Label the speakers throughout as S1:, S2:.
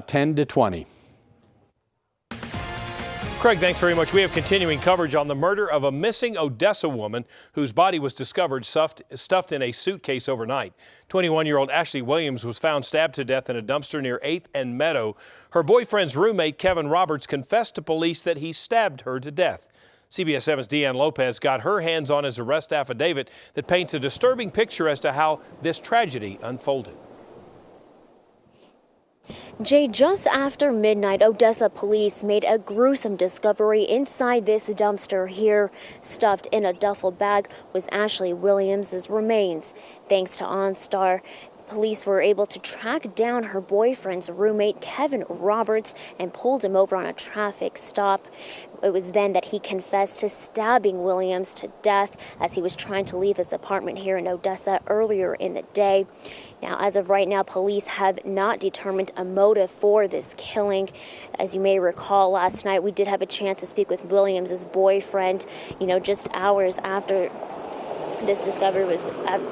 S1: 10 to 20.
S2: Craig, thanks very much. We have continuing coverage on the murder of a missing Odessa woman whose body was discovered stuffed in a suitcase overnight. 21-year-old Ashley Williams was found stabbed to death in a dumpster near 8th and Meadow. Her boyfriend's roommate, Kevin Roberts, confessed to police that he stabbed her to death. CBS 7's Deanne Lopez got her hands on his arrest affidavit that paints a disturbing picture as to how this tragedy unfolded.
S3: Jay, just after midnight, Odessa police made a gruesome discovery inside this dumpster here. Stuffed in a duffel bag was Ashley Williams' remains. Thanks to OnStar, police were able to track down her boyfriend's roommate, Kevin Roberts, and pulled him over on a traffic stop. It was then that he confessed to stabbing Williams to death as he was trying to leave his apartment here in Odessa earlier in the day. Now, as of right now, police have not determined a motive for this killing. As you may recall, last night we did have a chance to speak with Williams' boyfriend, just hours after this discovery was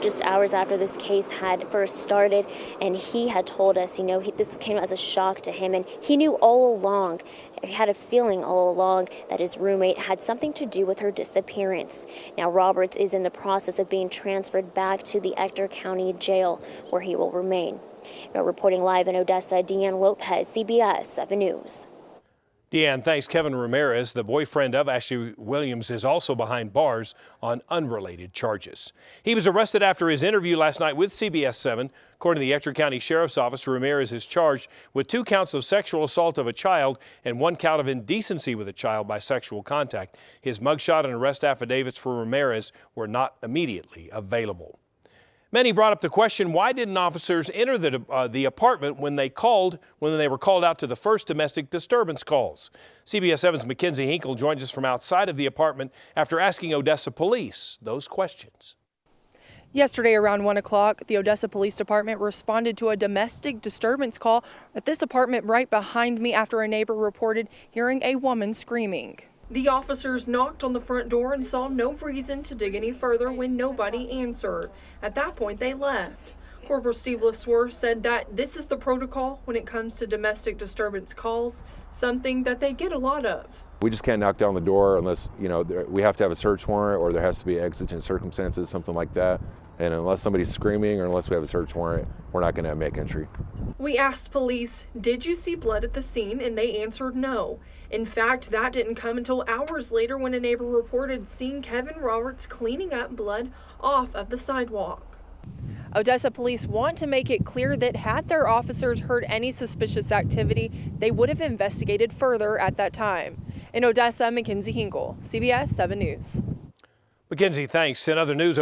S3: just hours after this case had first started, and he had told us, this came as a shock to him, and he knew all along, he had a feeling all along that his roommate had something to do with her disappearance. Now, Roberts is in the process of being transferred back to the Ector County Jail, where he will remain. Now, reporting live in Odessa, Deanne Lopez, CBS 7 News.
S2: Deanne, thanks. Kevin Ramirez, the boyfriend of Ashley Williams, is also behind bars on unrelated charges. He was arrested after his interview last night with CBS 7. According to the Ector County Sheriff's Office, Ramirez is charged with 2 counts of sexual assault of a child and 1 count of indecency with a child by sexual contact. His mugshot and arrest affidavits for Ramirez were not immediately available. Many brought up the question, why didn't officers enter the apartment when they were called out to the first domestic disturbance calls? CBS 7's Mackenzie Hinkle joins us from outside of the apartment after asking Odessa police those questions.
S4: Yesterday around 1 o'clock, the Odessa Police Department responded to a domestic disturbance call at this apartment right behind me after a neighbor reported hearing a woman screaming. The officers knocked on the front door and saw no reason to dig any further when nobody answered. At that point, they left. Corporal Steve LeSueur said that this is the protocol when it comes to domestic disturbance calls, something that they get a lot of.
S5: We just can't knock down the door unless, we have to have a search warrant or there has to be exigent circumstances, something like that. And unless somebody's screaming or unless we have a search warrant, we're not going to make entry. We asked police, did you see blood at the scene? And they answered no. In fact, that didn't come until hours later when a neighbor reported seeing Kevin Roberts cleaning up blood off of the sidewalk. Odessa police want to make it clear that had their officers heard any suspicious activity, they would have investigated further at that time. In Odessa, Mackenzie Hinkle, CBS 7 News.
S2: Mackenzie, thanks. In other news,